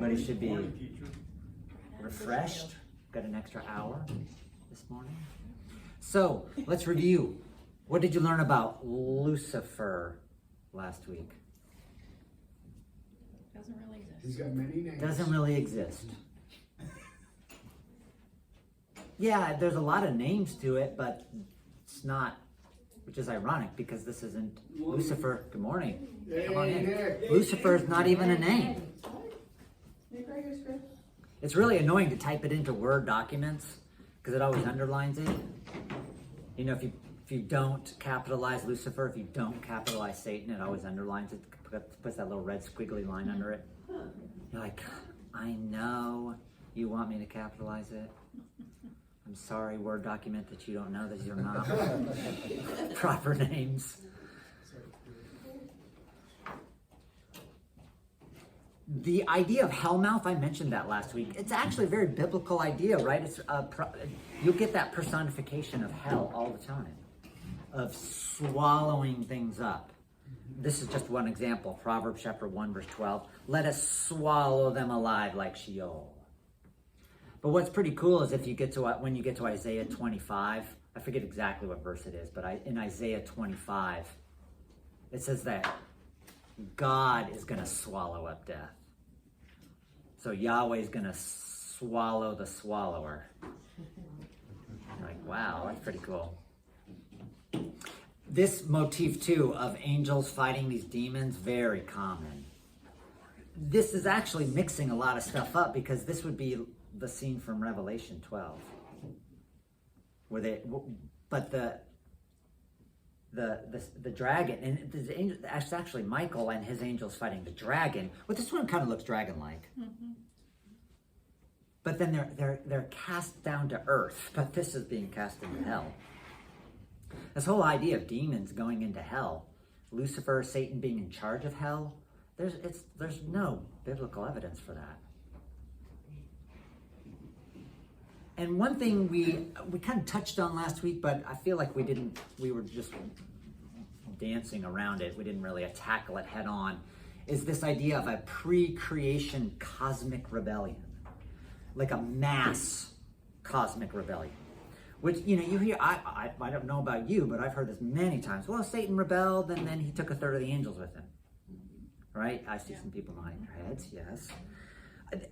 Everybody should be refreshed. Got an extra hour this morning. So let's review. What did you learn about Lucifer last week? Doesn't really exist. He's got many names. Doesn't really exist. Yeah, there's a lot of names to it, but it's not, which is ironic because this isn't Lucifer. Good morning. Come on in. Lucifer is not even a name. It's really annoying to type it into Word documents because it always underlines it. You know, if you don't capitalize Lucifer, if you don't capitalize Satan, it always underlines it, puts that little red squiggly line under it. You're like, I know you want me to capitalize it. I'm sorry, Word document, that you don't know that you're not proper names. The idea of hellmouth, I mentioned that last week. It's actually a very biblical idea, right? It's you'll get that personification of hell all the time, of swallowing things up. This is just one example. Proverbs chapter 1, verse 12. Let us swallow them alive like Sheol. But what's pretty cool is if you get to when you get to Isaiah 25, I forget exactly what verse it is, but in Isaiah 25, it says that God is going to swallow up death. So Yahweh is going to swallow the swallower. You're like, wow, that's pretty cool. This motif too of angels fighting these demons, very common. This is actually mixing a lot of stuff up because this would be the scene from Revelation 12, where the dragon, and the angel, it's actually Michael and his angels fighting the dragon. Well, this one kind of looks dragon-like, but then they're cast down to earth. But this is being cast into hell. This whole idea of demons going into hell, Lucifer, Satan being in charge of hell, there's no biblical evidence for that. And one thing we kind of touched on last week, but I feel like we were just dancing around it. We didn't really tackle it head on, is this idea of a pre-creation cosmic rebellion. Like a mass cosmic rebellion. Which, you know, you hear, I don't know about you, but I've heard this many times. Well, Satan rebelled and then he took a third of the angels with him. Right? I see some people nodding their heads, yes.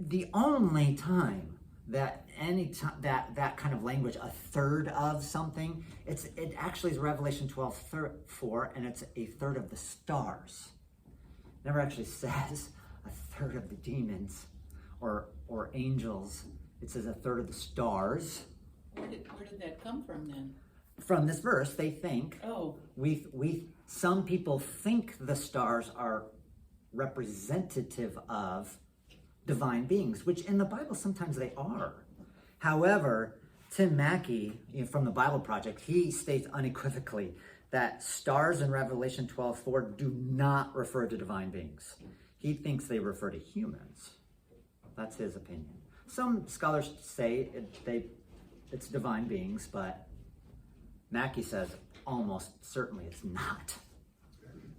The only time that that kind of language, a third of something, it actually is Revelation 12:4, and it's a third of the stars. It never actually says a third of the demons or angels. It says a third of the stars. Where did that come from then? From this verse, they think. Oh. Some people think the stars are representative of divine beings, which in the Bible sometimes they are. However, Tim Mackey, from the Bible Project, he states unequivocally that stars in Revelation 12:4 do not refer to divine beings. He thinks they refer to humans. That's his opinion. Some scholars say it's divine beings, but Mackey says almost certainly it's not.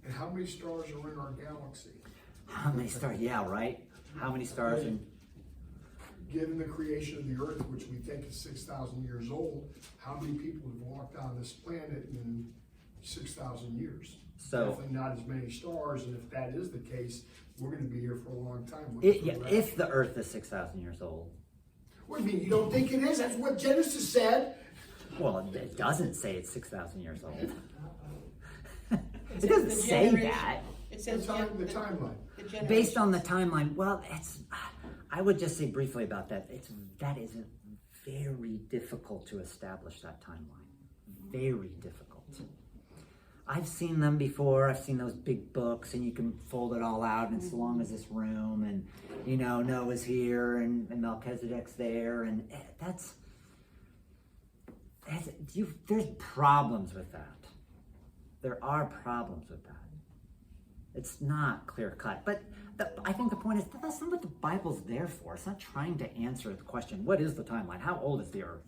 And how many stars are in our galaxy? How many stars? Yeah, right? How many stars in... Given the creation of the earth, which we think is 6,000 years old, how many people have walked on this planet in 6,000 years? So, definitely not as many stars, and if that is the case, we're going to be here for a long time. If the earth is 6,000 years old. What do you mean? You don't think it is? That's what Genesis said. Well, it doesn't say it's 6,000 years old. It doesn't say that. It says the timeline. Based on the timeline, well, I would just say briefly about that. That is very difficult to establish that timeline. Very difficult. I've seen them before. I've seen those big books, and you can fold it all out, and it's as long as this room, and you know, Noah's here, and Melchizedek's there, and there's problems with that. There are problems with that. It's not clear cut. But I think the point is that's not what the Bible's there for. It's not trying to answer the question, what is the timeline? How old is the earth?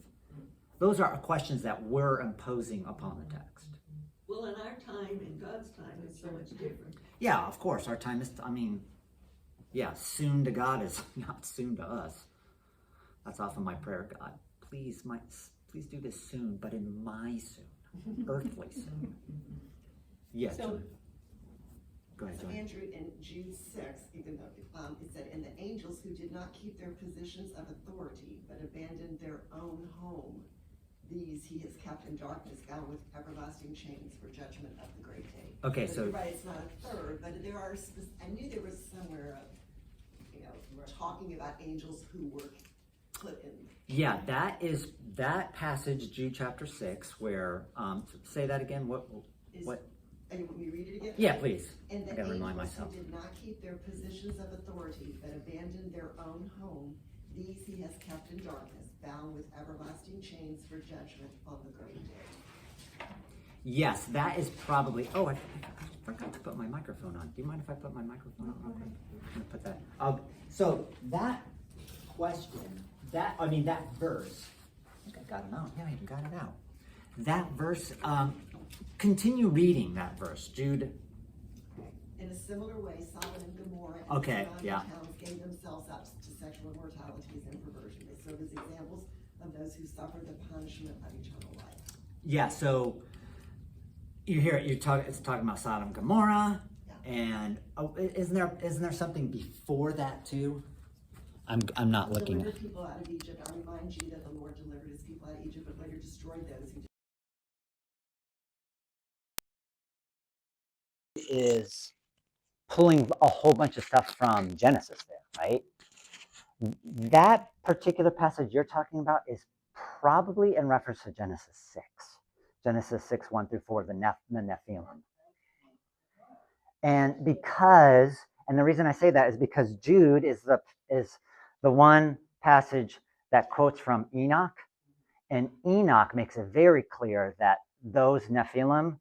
Those are questions that we're imposing upon the text. Well, in our time and God's time is so much different. Yeah, of course. Our time is, Yeah, soon to God is not soon to us. That's often my prayer, God. Please do this soon, but in my soon, earthly soon. Yes. So- Go ahead, So Joanne. Andrew, in Jude 6, even though it said, "And the angels who did not keep their positions of authority, but abandoned their own home, these he has kept in darkness, bound with everlasting chains for judgment of the great day." Okay, But so you're right, it's not a third, but there are, I knew there was somewhere, talking about angels who were put in. yeah, that passage, Jude chapter 6, where say that again. What? And you want me to read it again? Yeah, please. And I the gotta remind angels who myself. did not keep their positions of authority, but abandoned their own home, these he has kept in darkness, bound with everlasting chains for judgment on the great day. Yes, that is probably. Oh, I forgot to put my microphone on. Do you mind if I put my microphone on? Okay. I'm gonna put that. So that question, that verse. I think I got it out. Yeah, I even got it out. That verse. Continue reading that verse, Jude. In a similar way, Sodom and Gomorrah and Okay, surrounding yeah. towns gave themselves up to sexual immoralities and perversion. They serve as examples of those who suffer the punishment of eternal life. Yeah. So you hear it. It's talking about Sodom and Gomorrah, Yeah. and isn't there something before that too? I'm not looking. Delivered people out of Egypt. I remind you that the Lord delivered his people out of Egypt, but later destroyed those who Is pulling a whole bunch of stuff from Genesis there, right? That particular passage you're talking about is probably in reference to Genesis 6. Genesis 6, 1 through 4, the Nephilim. And the reason I say that is because Jude is the one passage that quotes from Enoch, and Enoch makes it very clear that those Nephilim,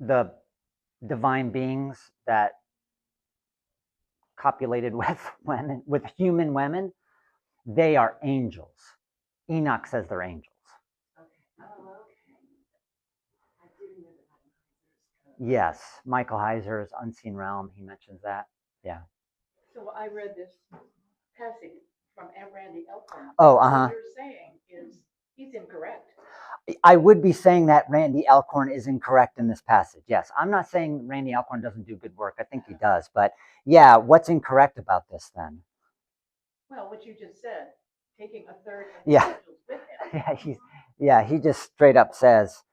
the divine beings that copulated with human women, they are angels. Enoch says they're angels. Yes, Michael Heiser's Unseen Realm, he mentions that. Yeah. So I read this passage from Randy Elkhorn. Oh, What you're saying is he's incorrect. I would be saying that Randy Alcorn is incorrect in this passage. Yes, I'm not saying Randy Alcorn doesn't do good work. I think he does. But yeah, what's incorrect about this then? Well, what you just said, taking a third of the Yeah. angels with him. He just straight up says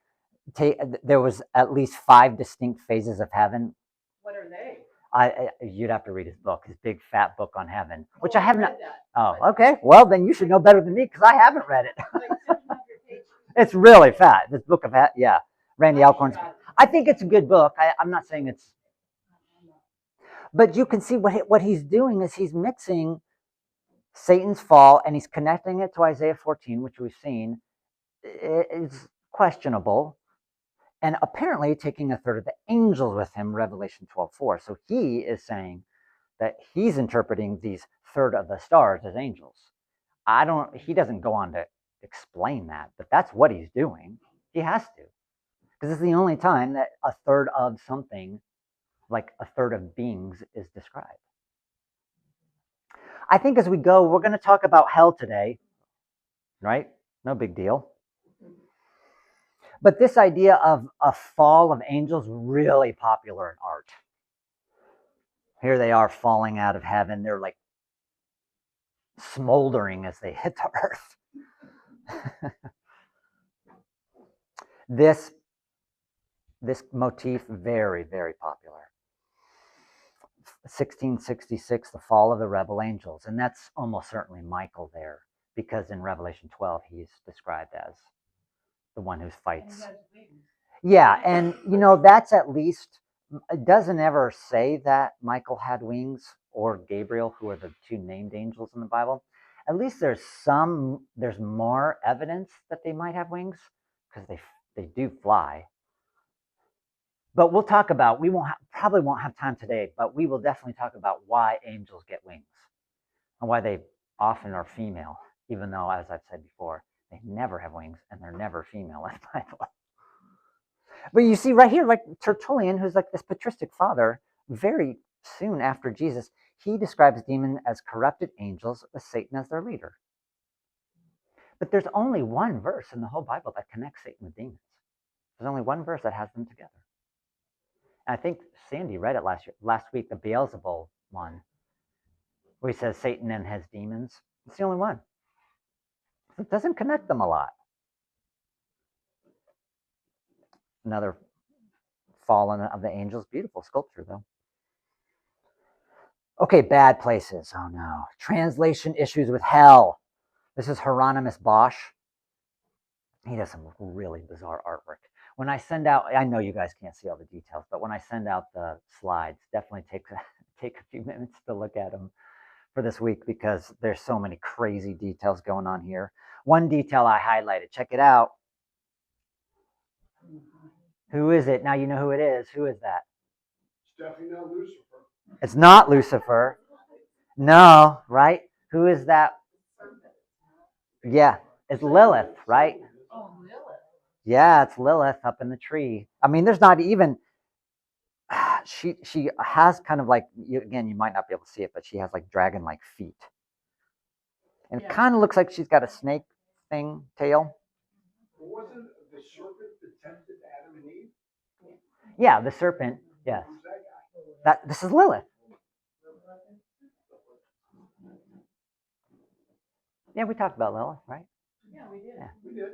there was at least 5 distinct phases of heaven. What are they? You'd have to read his book, his big fat book on heaven, which I I've have read not. that, Oh, but okay. Well, then you should know better than me because I haven't read it. like 700 pages. It's really fat. This book of yeah, Randy I Alcorn's. tried. I think it's a good book. I'm not saying it's, but you can see what he's doing is he's mixing Satan's fall and he's connecting it to Isaiah 14, which we've seen is questionable, and apparently taking a third of the angels with him, Revelation 12:4. So he is saying that he's interpreting these third of the stars as angels. He doesn't go on to explain that, but that's what he's doing. He has to, because it's the only time that a third of something, like a third of beings, is described. I think as we go, we're going to talk about hell today, right? No big deal. But this idea of a fall of angels, really popular in art. Here they are falling out of heaven. They're like smoldering as they hit the earth. This motif, very, very popular. 1666, the fall of the rebel angels. And that's almost certainly Michael there, because in Revelation 12, he's described as the one who fights. Yeah, and that's at least, it doesn't ever say that Michael had wings or Gabriel, who are the 2 named angels in the Bible. At least there's more evidence that they might have wings, because they do fly. But we'll talk about, probably won't have time today, but we will definitely talk about why angels get wings and why they often are female, even though, as I've said before, they never have wings and they're never female in the Bible. But you see right here, like Tertullian, who's like this patristic father, very soon after Jesus, he describes demons as corrupted angels with Satan as their leader. But there's only one verse in the whole Bible that connects Satan with demons. There's only one verse that has them together. And I think Sandy read it last week, the Beelzebul one, where he says Satan and his demons. It's the only one. It doesn't connect them a lot. Another fallen of the angels. Beautiful sculpture, though. Okay, bad places. Oh no. Translation issues with hell. This is Hieronymus Bosch. He does some really bizarre artwork. When I send out, I know you guys can't see all the details, but when I send out the slides, definitely take a few minutes to look at them for this week, because there's so many crazy details going on here. One detail I highlighted. Check it out. Who is it? Now you know who it is. Who is that? It's definitely not Lucifer. It's not Lucifer. No, right? Who is that? Yeah, it's Lilith, right? Oh, Lilith. Yeah, it's Lilith up in the tree. I mean, there's not even, she has kind of like, again, you might not be able to see it, but she has like dragon-like feet. And it Yeah. kind of looks like she's got a snake thing, tail. Wasn't the serpent that tempted Adam and Eve? Yeah, the serpent, yes. Who's that guy? This is Lilith. Yeah, we talked about Lilith, right? Yeah, we did. Yeah. We did.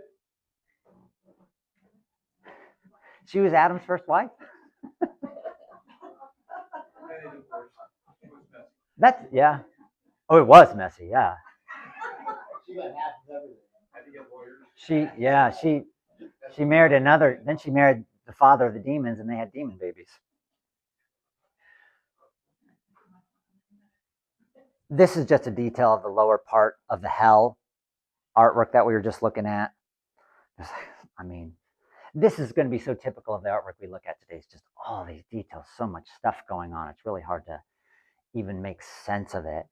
She was Adam's first wife? That's, yeah. Oh, it was messy, yeah. She got half of everything. Had to get lawyers. She married another, then she married the father of the demons, and they had demon babies. This is just a detail of the lower part of the hell artwork that we were just looking at. I mean, this is going to be so typical of the artwork we look at today. It's just all these details, so much stuff going on. It's really hard to even make sense of it.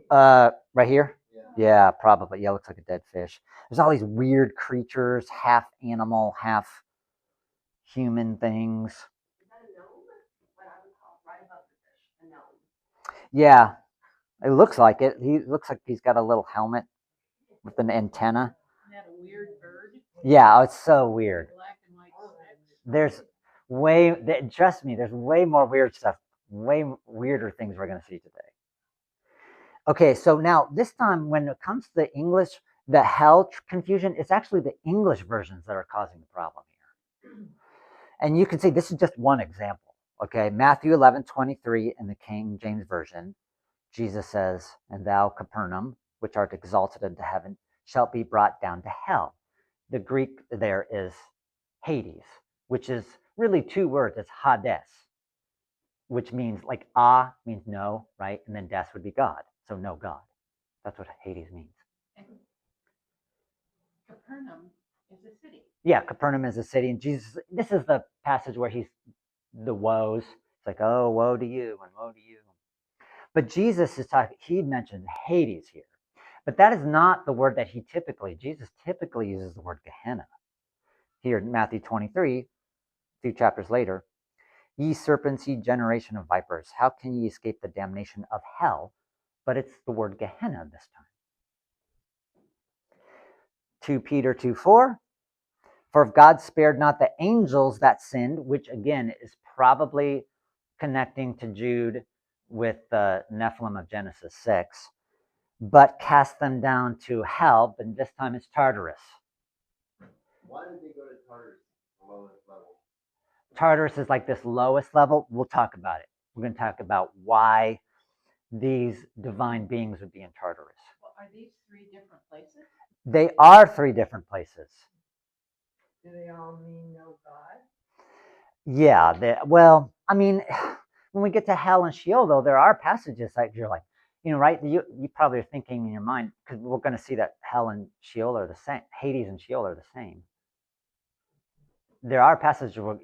Right here? Yeah, probably. Yeah, looks like a dead fish. There's all these weird creatures, half animal, half human things. Is that a gnome? What I would call right above the fish, a gnome. Yeah, it looks like it. He looks like he's got a little helmet with an antenna. Isn't that a weird bird? Yeah, oh, it's so weird. Black and white stripes. There's trust me, there's way more weird stuff, way weirder things we're going to see today. Okay, so now this time when it comes to the English, the hell confusion, it's actually the English versions that are causing the problem here. And you can see this is just one example. Okay, Matthew 11:23 in the King James Version, Jesus says, "And thou, Capernaum, which art exalted into heaven, shalt be brought down to hell." The Greek there is Hades, which is really two words. It's Hades, which means like means no, right? And then des would be God. So no God. That's what Hades means. And Capernaum is a city. Yeah, Capernaum is a city. And Jesus, this is the passage where he's the woes. It's like, oh, woe to you and woe to you. But Jesus is talking, he mentions Hades here. But that is not the word that Jesus typically uses the word Gehenna. Here in Matthew 23, 2 chapters later, "Ye serpents, ye generation of vipers, how can ye escape the damnation of hell?" But it's the word Gehenna this time. 2 Peter 2:4, "For if God spared not the angels that sinned," which again is probably connecting to Jude with the Nephilim of Genesis 6, "but cast them down to hell," but this time it's Tartarus. Why did they go to Tartarus, the lowest level? Tartarus is like this lowest level. We'll talk about it. We're going to talk about why these divine beings would be in Tartarus. Well, are these three different places? They are three different places. Do they all mean no God? Yeah, well, I mean, when we get to hell and Sheol, though, there are passages that you're like, right? You probably are thinking in your mind, because we're going to see that hell and Sheol are the same. Hades and Sheol are the same. There are passages where,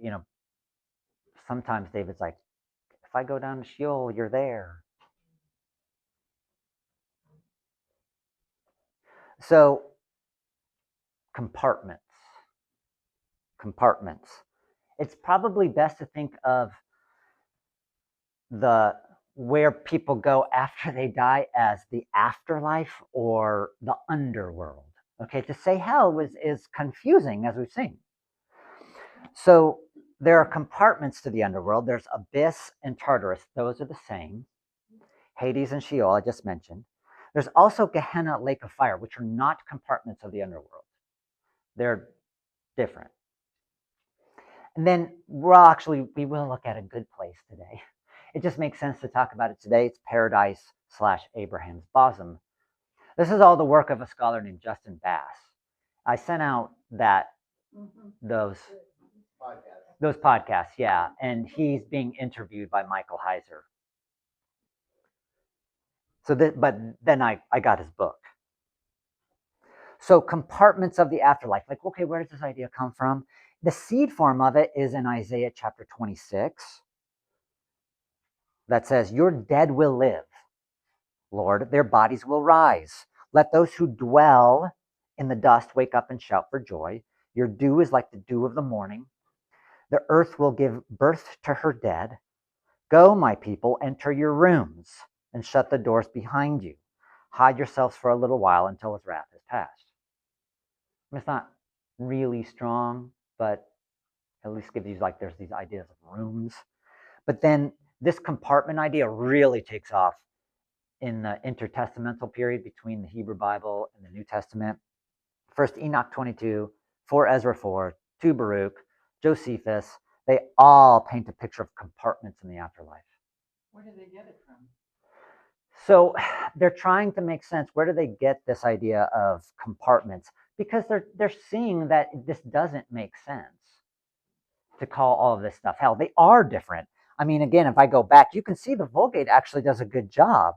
sometimes David's like, if I go down to Sheol, you're there. So, compartments. It's probably best to think of the where people go after they die as the afterlife or the underworld. Okay, to say hell is confusing, as we've seen. So there are compartments to the underworld. There's Abyss and Tartarus. Those are the same. Hades and Sheol, I just mentioned. There's also Gehenna, Lake of Fire, which are not compartments of the underworld. They're different. And then we will look at a good place today. It just makes sense to talk about it today. It's paradise / Abraham's bosom. This is all the work of a scholar named Justin Bass. I sent out those podcasts, yeah, and he's being interviewed by Michael Heiser. So, but then I got his book. So compartments of the afterlife, like, okay, where does this idea come from? The seed form of it is in Isaiah chapter 26 that says, your dead will live, Lord, their bodies will rise. Let those who dwell in the dust wake up and shout for joy. Your dew is like the dew of the morning. The earth will give birth to her dead. Go, my people, enter your rooms and shut the doors behind you. Hide yourselves for a little while until his wrath is past. It's not really strong, but at least gives you there's these ideas of rooms. But then this compartment idea really takes off in the intertestamental period between the Hebrew Bible and the New Testament. First Enoch 22, 4 Ezra 4, 2 Baruch, Josephus, they all paint a picture of compartments in the afterlife. Where do they get it from? So they're trying to make sense. Where do they get this idea of compartments? Because they're seeing that this doesn't make sense to call all of this stuff hell. They are different. I mean, again, if I go back, you can see the Vulgate actually does a good job.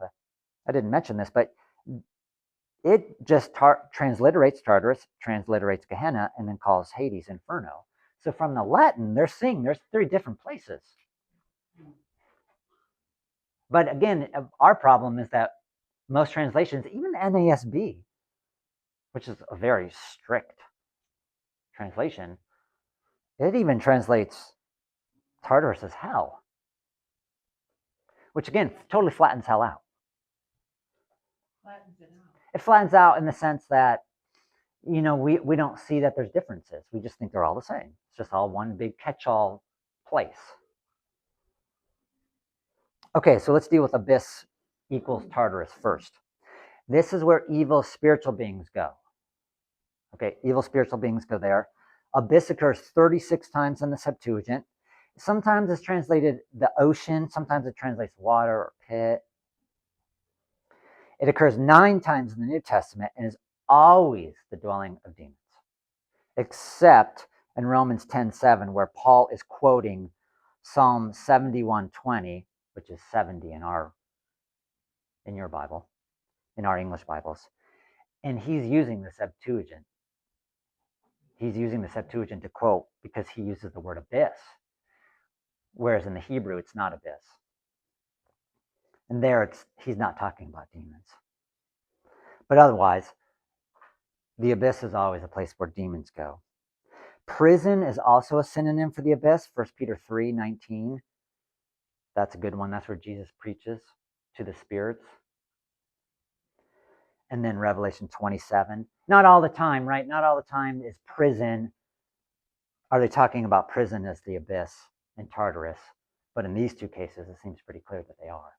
I didn't mention this, but it just transliterates Tartarus, transliterates Gehenna, and then calls Hades Inferno. So from the Latin, they're seeing there's 3 different places. But again, our problem is that most translations, even the NASB, which is a very strict translation, it even translates Tartarus as hell, which again totally flattens hell out. Flattens it out. It flattens out in the sense that, we don't see that there's differences. We just think they're all the same. It's just all one big catch-all place. Okay, so let's deal with Abyss equals Tartarus first. This is where evil spiritual beings go. Okay, evil spiritual beings go there. Abyss occurs 36 times in the Septuagint. Sometimes it's translated the ocean, sometimes it translates water or pit. It occurs 9 times in the New Testament and is always the dwelling of demons, except in Romans 10:7, where Paul is quoting Psalm 71:20, which is 70 in your Bible, in our English Bibles, and he's using the Septuagint. He's using the Septuagint to quote because he uses the word abyss, whereas in the Hebrew it's not abyss. And there he's not talking about demons. But otherwise, the abyss is always a place where demons go. Prison is also a synonym for the abyss. 1 Peter 3:19. That's a good one. That's where Jesus preaches to the spirits. And then Revelation 27. Not all the time, right? Not all the time is prison. Are they talking about prison as the abyss and Tartarus? But in these 2 cases, it seems pretty clear that they are.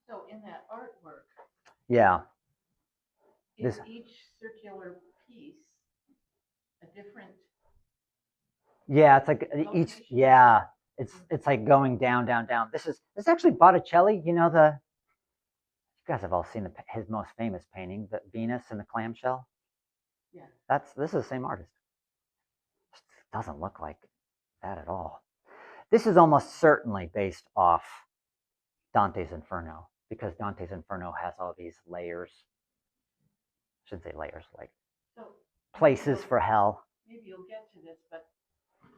So in that artwork, Yeah. is each circular piece a different? Yeah, it's like each. Yeah, it's like going down, down, down. This is actually Botticelli. You guys have all seen his most famous painting, the Venus in the clamshell. Yeah. This is the same artist. It doesn't look like that at all. This is almost certainly based off Dante's Inferno, because Dante's Inferno has all these layers. I shouldn't say layers, like So places for hell. maybe you'll get to this, but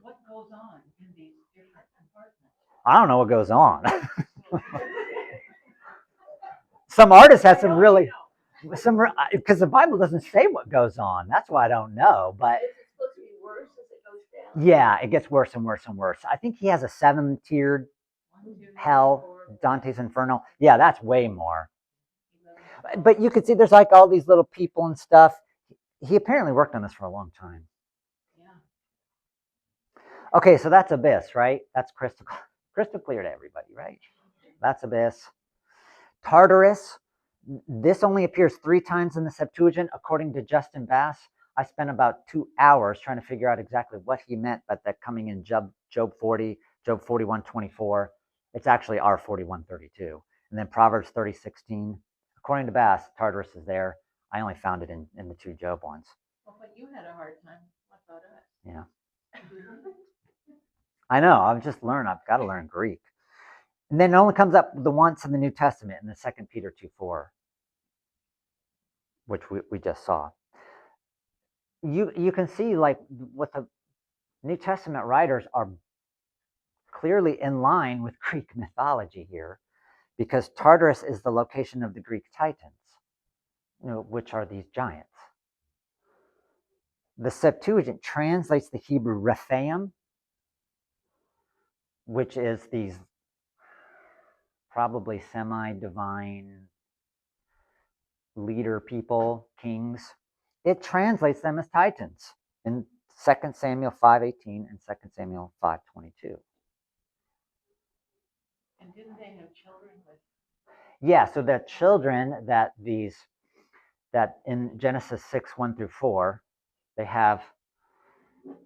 what goes on in these different compartments? I don't know what goes on. Some artists have some really, because the Bible doesn't say what goes on. That's why I don't know. But Is it supposed to be worse as it goes down? yeah, it gets worse and worse and worse. I think he has a 7-tiered. 1, 2, Hell, Dante's Inferno. Yeah, that's way more. But you could see there's like all these little people and stuff. He apparently worked on this for a long time. Yeah. Okay, so that's Abyss, right? That's crystal clear to everybody, right? That's Abyss. Tartarus. This only appears 3 times in the Septuagint, according to Justin Bass. I spent about 2 hours trying to figure out exactly what he meant, but that coming in Job 40, Job 41:24. It's actually R41:32. And then Proverbs 30:16. According to Bass, Tartarus is there. I only found it in the 2 Job ones. Well, but you had a hard time. What about us? Yeah. I know. I've got to learn Greek. And then it only comes up the once in the New Testament in the 2 Peter 2:4, which we just saw. You can see like what the New Testament writers are clearly in line with Greek mythology here, because Tartarus is the location of the Greek Titans, which are these giants. The Septuagint translates the Hebrew Rephaim, which is these probably semi-divine leader people, kings. It translates them as Titans in 2 Samuel 5:18 and 2 Samuel 5:22. And didn't they have children with? Yeah, so the children that in Genesis 6:1-4, they have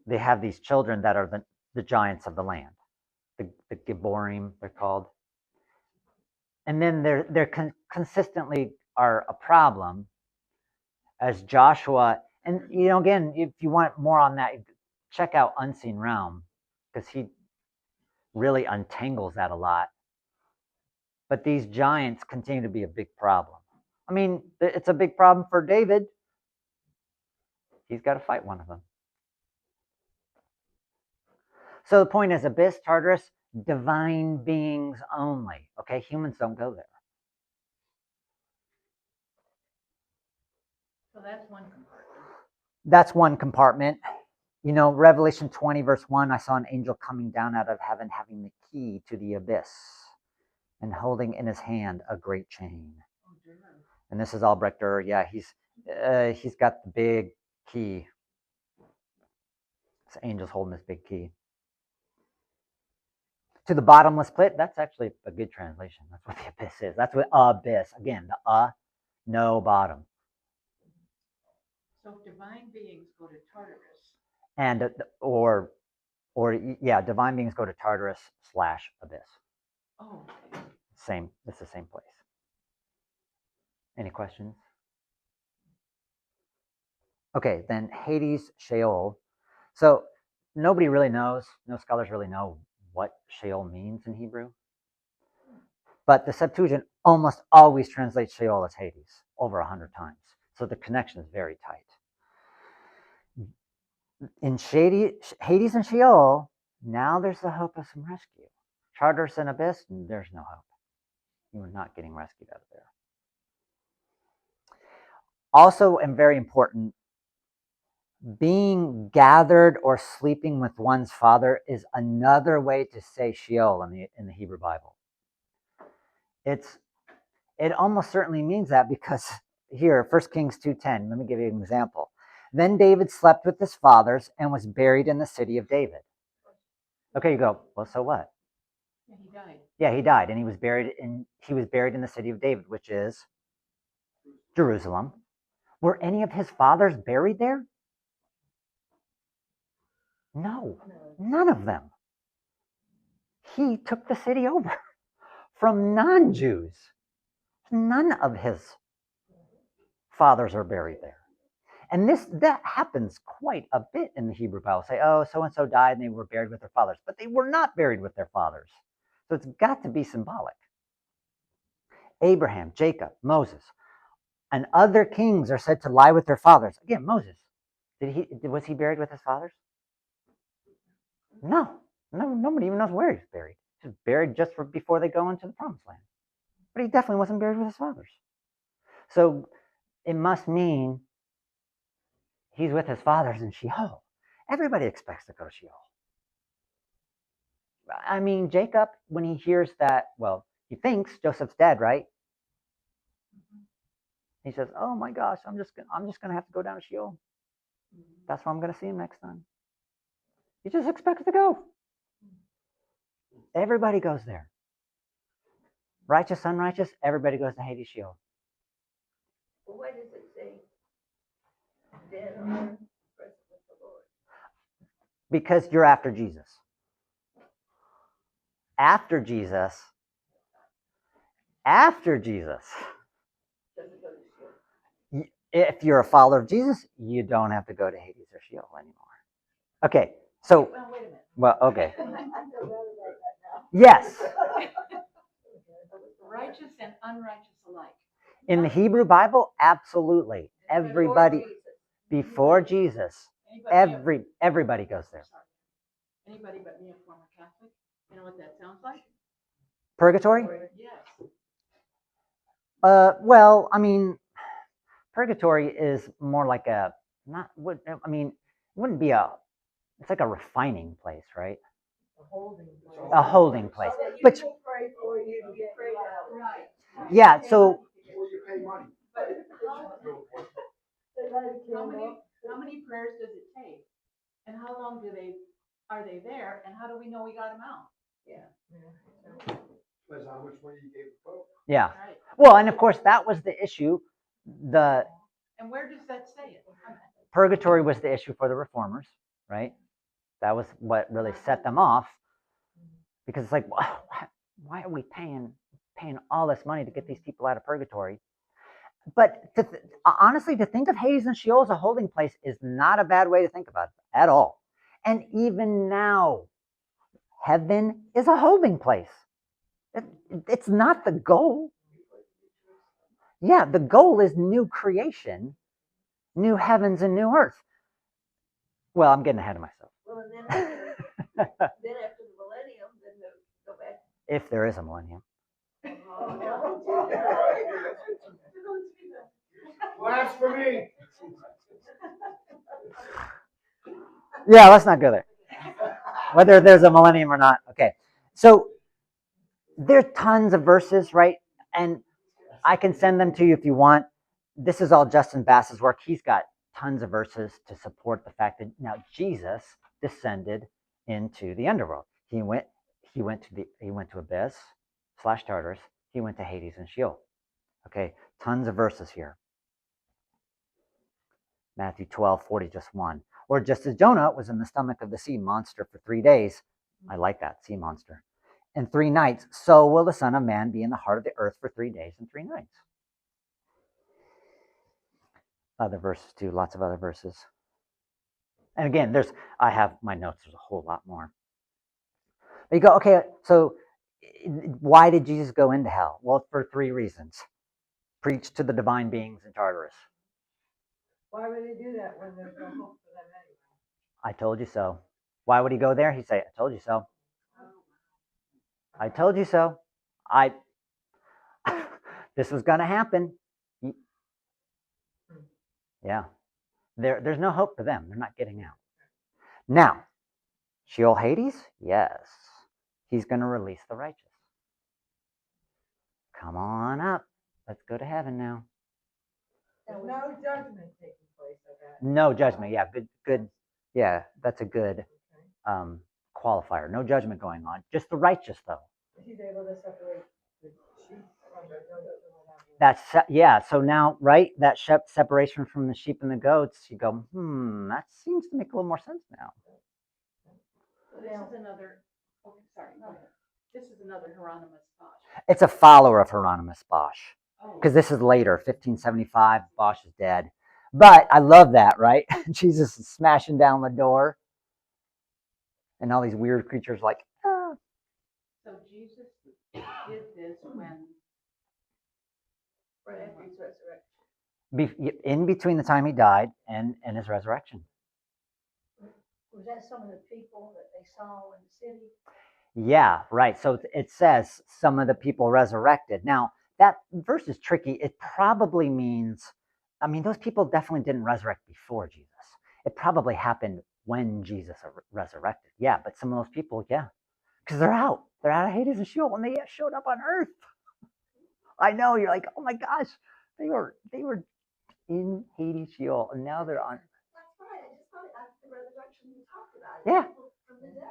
these children that are the giants of the land, the Gibborim, they're called. And then they're consistently are a problem as Joshua. And again, if you want more on that, check out Unseen Realm, because he really untangles that a lot. But these giants continue to be a big problem. I mean, it's a big problem for David. He's got to fight one of them. So the point is, Abyss, Tartarus, divine beings only. Okay, humans don't go there. So that's one compartment. That's one compartment. Revelation 20:1, I saw an angel coming down out of heaven having the key to the abyss and holding in his hand a great chain. Oh, dear. And this is Albrecht Dürer. Yeah, he's got the big key. This angel's holding this big key. To the bottomless pit, that's actually a good translation. That's what the abyss is. That's what abyss. Again, the no bottom. So if divine beings go to Tartarus. And divine beings go to Tartarus/abyss. Oh, okay. It's the same place. Any questions? Okay, then Hades, Sheol. So nobody really knows, no scholars really know what Sheol means in Hebrew. But the Septuagint almost always translates Sheol as Hades, over 100 times. So the connection is very tight. In Hades and Sheol, now there's the hope of some rescue. Tartarus and Abyss, there's no hope. You are not getting rescued out of there. Also, and very important, being gathered or sleeping with one's father is another way to say Sheol in the Hebrew Bible. It almost certainly means that, because here, 1 Kings 2:10, let me give you an example. Then David slept with his fathers and was buried in the city of David. Okay, you go, well, so what? Yeah, he died. Yeah, he died, and he was buried in the city of David, which is Jerusalem. Were any of his fathers buried there? No, none of them. He took the city over from non-Jews. None of his fathers are buried there. And that happens quite a bit in the Hebrew Bible. Say, oh, so-and-so died and they were buried with their fathers. But they were not buried with their fathers. So it's got to be symbolic. Abraham, Jacob, Moses, and other kings are said to lie with their fathers. Again, Moses, was he buried with his fathers? No, nobody even knows where he's buried. He's buried just before they go into the promised land. But he definitely wasn't buried with his fathers. So it must mean he's with his fathers in Sheol. Everybody expects to go to Sheol. I mean, Jacob, when he hears that, well, he thinks Joseph's dead, right? He says, "Oh my gosh, I'm just gonna have to go down to Sheol. That's where I'm gonna see him next time." He just expects to go. Everybody goes there. Righteous, unrighteous, everybody goes to Hades, Sheol. But why does it say dead or present with the Lord? Because you're after Jesus. After Jesus. Does it go to Sheol? If you're a follower of Jesus, you don't have to go to Hades or Sheol anymore. Okay, so, Well, wait a minute. well, okay. I feel better about that now. Yes, Righteous and unrighteous alike. in the Hebrew Bible, absolutely. Everybody, Before before Jesus. Jesus, everybody goes there. Sorry. Anybody but me, a former Catholic. You know what that sounds like? Purgatory? Yes. Well, I mean, purgatory is more like it wouldn't be it's like a refining place, right? A holding place. But Pray for you to get prayed out. Right. yeah, so Before you pay money. But how many prayers does it take? And how long are they there? And how do we know we got them out? Yeah. Depends how much money you gave the Pope. yeah. Right. Well, and of course that was the issue. The And where does that say it? purgatory was the issue for the reformers, right? That was what really set them off. Because it's like, why are we paying all this money to get these people out of purgatory? But honestly, to think of Hades and Sheol as a holding place is not a bad way to think about it at all. And even now, heaven is a holding place. It's not the goal. Yeah, the goal is new creation, new heavens and new earth. Well, I'm getting ahead of myself. Well, and then after the millennium, then they'll go back. If there is a millennium. Blasphemy! Yeah, let's not go there. Whether there's a millennium or not. Okay. So there's tons of verses, right? And I can send them to you if you want. This is all Justin Bass's work. He's got tons of verses to support the fact that now Jesus descended into the underworld. He went to Abyss / Tartarus. He went to Hades and Sheol. Okay, tons of verses here. Matthew 12:40, just one. Or just as Jonah was in the stomach of the sea monster for 3 days. I like that, sea monster. And 3 nights, so will the Son of Man be in the heart of the earth for 3 days and 3 nights. Other verses too, lots of other verses. And again, I have my notes, there's a whole lot more. But you go, okay, so why did Jesus go into hell? Well, for 3 reasons. Preach to the divine beings in Tartarus. Why would they do that when there's no hope for them anyway? I told you so. Why would he go there? He'd say, I told you so. I told you so. This was going to happen. Yeah. There's no hope for them. They're not getting out. Now, Sheol Hades? Yes. He's going to release the righteous. Come on up. Let's go to heaven now. No judgment taking place of that. No judgment. Yeah, good. Yeah, that's a good qualifier. No judgment going on. Just the righteous, though. He's able to separate the sheep from the goats. Yeah. So now, right, that separation from the sheep and the goats, you go, that seems to make a little more sense now. This is another. Oh, sorry. Go ahead. This is another Hieronymus Bosch. It's a follower of Hieronymus Bosch. Oh. Because this is later, 1575. Bosch is dead. But I love that, right? Jesus is smashing down the door. And all these weird creatures like, ah. So Jesus did this when? Right after his resurrection. In between the time he died and his resurrection. Was that some of the people that they saw in the city? Yeah, right. So it says some of the people resurrected. Now, that verse is tricky. It probably means, those people definitely didn't resurrect before Jesus. It probably happened when Jesus resurrected. Yeah, but some of those people, yeah. because they're out. They're out of Hades and Sheol, and they showed up on Earth. I know, you're like, oh my gosh, they were in Hades, Sheol, and now they're on. That's right, I just thought that's the resurrection we talked about. Yeah. People from the dead.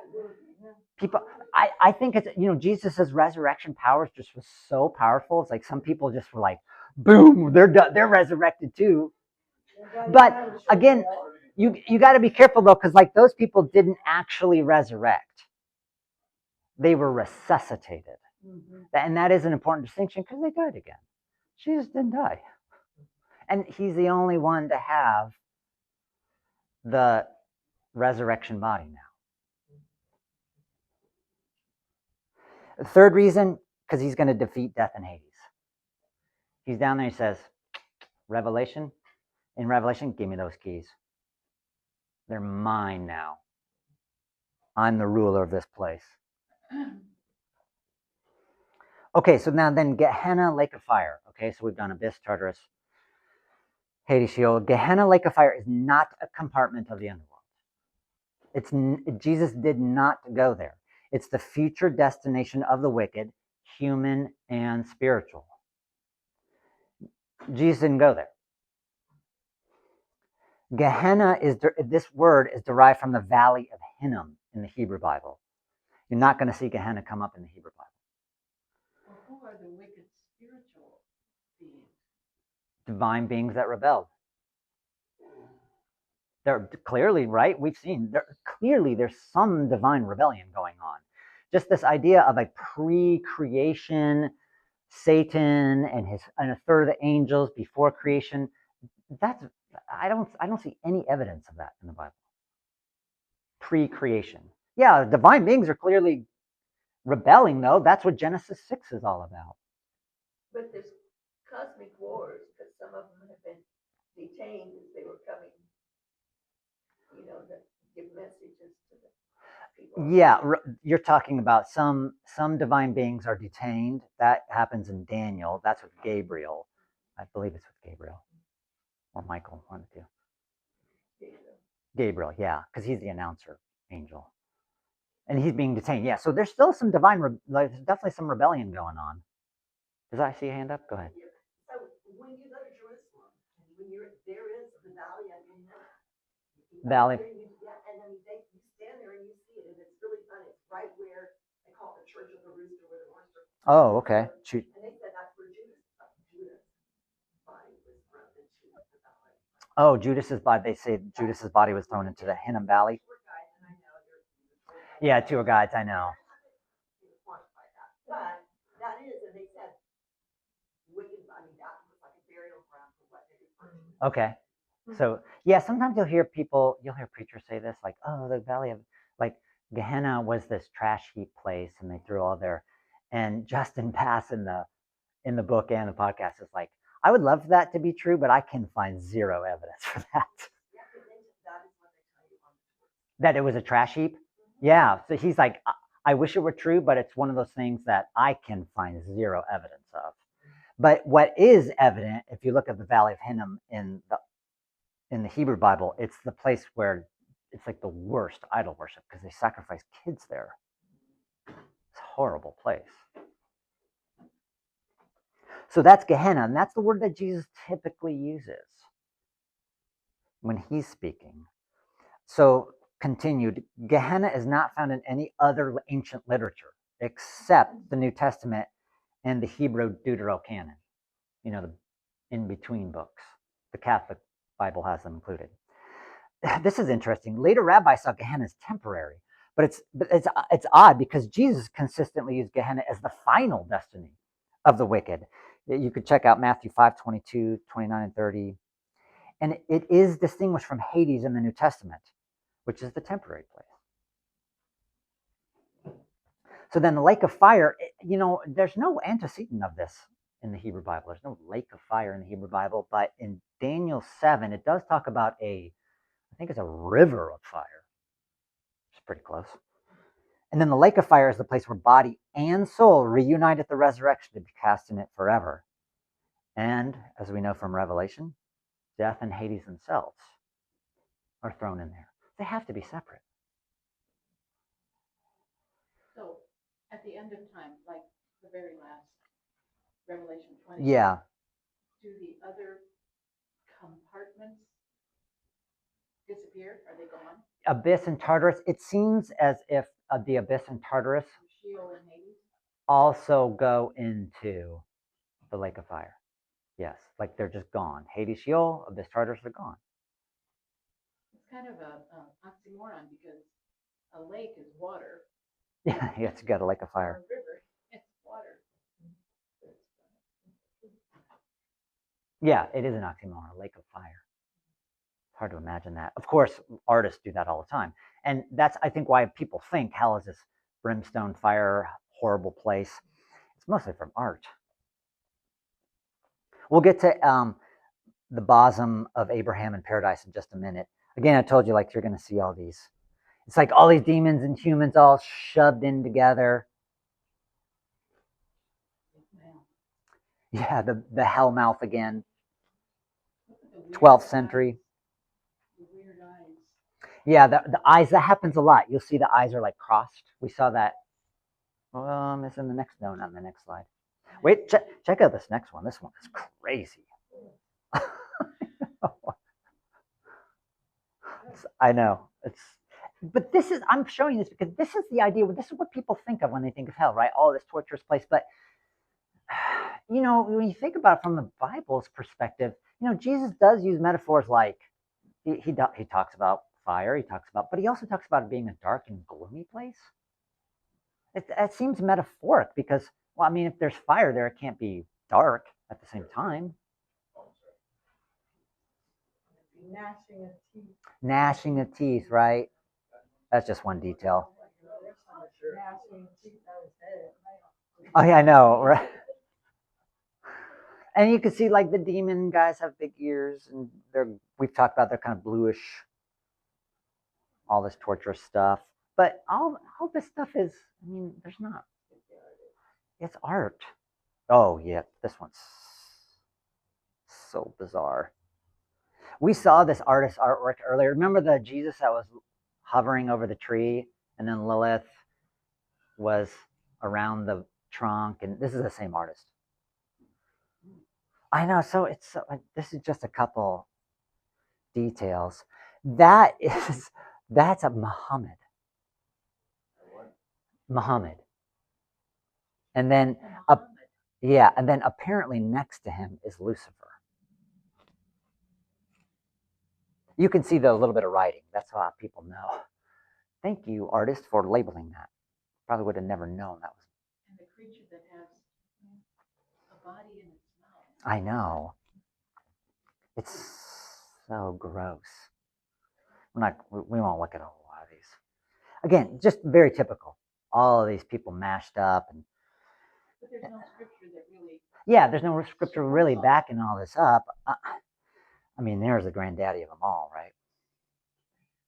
People, I think it's, Jesus' resurrection powers just was so powerful. It's like some people just were like, boom, they're resurrected too. But again, you got to be careful though, because like those people didn't actually resurrect. They were resuscitated. And that is an important distinction because they died again. Jesus didn't die. And he's the only one to have the resurrection body now. The third reason, because he's going to defeat death and Hades. He's down there, he says, in Revelation, give me those keys. They're mine now. I'm the ruler of this place. Okay, so now then Gehenna, lake of fire. Okay, so we've done Abyss, Tartarus, Hades, Sheol. Gehenna, lake of fire is not a compartment of the underworld. Jesus did not go there. It's the future destination of the wicked, human and spiritual. Jesus didn't go there. Gehenna this word is derived from the valley of Hinnom in the Hebrew Bible. You're not going to see Gehenna come up in the Hebrew Bible. Well, who are the wicked spiritual beings? Divine beings that rebelled. They're clearly, right? We've seen, there's some divine rebellion going on. Just this idea of a pre-creation Satan and a third of the angels before creation. I don't see any evidence of that in the Bible. Pre-creation. Yeah, divine beings are clearly rebelling, though. That's what Genesis 6 is all about. But there's cosmic wars, because some of them have been detained as they were coming, to give messages to the people. Yeah, you're talking about some divine beings are detained. That happens in Daniel. That's with Gabriel. I believe it's with Gabriel. Or Michael, one of the two. Gabriel, yeah, because he's the announcer angel. And he's being detained. Yeah, so there's still some there's definitely some rebellion going on. Does I see a hand up? Go ahead. So when you go to Jerusalem, there is the valley of Hinnom. Valley. Yeah, and then you stand there and you see it, and it's really fun. It's right where they call it the Church of the Rooster, where the rooster. Oh, okay. Shoot. And they said that's where Judas' body was thrown into the valley. Oh, they say Judas's body was thrown into the Hinnom Valley. Yeah, tour guides, I know. But that is, and they said, wicked body, that was like a burial ground for what they refer to. Okay. So, yeah, sometimes you'll hear preachers say this, like, oh, the valley of, like, Gehenna was this trash heap place, and they threw all their, and Justin Pass in the book and the podcast is like, I would love for that to be true, but I can find zero evidence for that. Yeah, that is what they tell you on the tour. That it was a trash heap? Yeah, so he's like, I wish it were true, but it's one of those things that I can find zero evidence of. But what is evident, if you look at the Valley of Hinnom in the Hebrew Bible, it's the place where it's like the worst idol worship because they sacrifice kids there. It's a horrible place. So that's Gehenna, and that's the word that Jesus typically uses when he's speaking. So continued, Gehenna is not found in any other ancient literature except the New Testament and the Hebrew Deuterocanon, the in-between books. The Catholic Bible has them included. This is interesting. Later rabbis saw Gehenna as temporary, but it's odd because Jesus consistently used Gehenna as the final destiny of the wicked. You could check out Matthew 5:22, 29, and 30. And it is distinguished from Hades in the New Testament, which is the temporary place. So then the lake of fire, there's no antecedent of this in the Hebrew Bible. There's no lake of fire in the Hebrew Bible, but in Daniel 7, it does talk about I think it's a river of fire. It's pretty close. And then the lake of fire is the place where body and soul reunite at the resurrection to be cast in it forever. And as we know from Revelation, death and Hades themselves are thrown in there. They have to be separate. So At the end of time, like the very last Revelation 20. Yeah. Do the other compartments disappear? Are they gone? Abyss and Tartarus. It seems as if the Abyss and Tartarus Sheol and Hades? also go into the lake of fire. Yes, like they're just gone. Hades, Sheol, Abyss, Tartarus are gone. It's kind of a oxymoron because a lake is water. Yeah, it's got a lake of Or fire. a river, it's water. Yeah, it is an oxymoron, a lake of fire. It's hard to imagine that. Of course, artists do that all the time. And that's, I think, why people think hell is this brimstone, fire, horrible place. It's mostly from art. We'll get to the bosom of Abraham in paradise in just a minute. Again, I told you, like, you're going to see all these. It's like all these demons and humans all shoved in together. Yeah, the hell mouth again. 12th century. The weird eyes. Yeah, the eyes, that happens a lot. You'll see the eyes are like crossed. We saw that. It's in the next, no, not in the next slide. Wait, check out this next one. This one is crazy. I know. But this is, I'm showing this because this is the idea, this is what people think of when they think of hell, right? Oh, this torturous place. But, you know, when you think about it from the Bible's perspective, you know, Jesus does use metaphors like, he talks about fire, but he also talks about it being a dark and gloomy place. It seems metaphoric because, well, I mean, if there's fire there, it can't be dark at the same time. Gnashing of teeth. Gnashing of teeth, right? That's just one detail. Gnashing of teeth on his head. Oh yeah, I know, right? And you can see like the demon guys have big ears, and we've talked about they're kind of bluish, all this torturous stuff. But all this stuff is, I mean, there's not. It's art. Oh yeah, this one's so bizarre. We saw this artist's artwork earlier. Remember the Jesus that was hovering over the tree, and then Lilith was around the trunk, and this is the same artist. I know. So this is just a couple details. That's a Muhammad. Muhammad. And then yeah, and then apparently next to him is Lucifer. You can see the little bit of writing. That's how people know. Thank you, artist, for labeling that. Probably would have never known that was. And the creature that has a body in its mouth. I know. It's so gross. We won't look at a lot of these. Again, just very typical. All of these people mashed up, and but there's no scripture that really. Yeah, there's no scripture really backing all this up. I mean, there's the granddaddy of them all, right?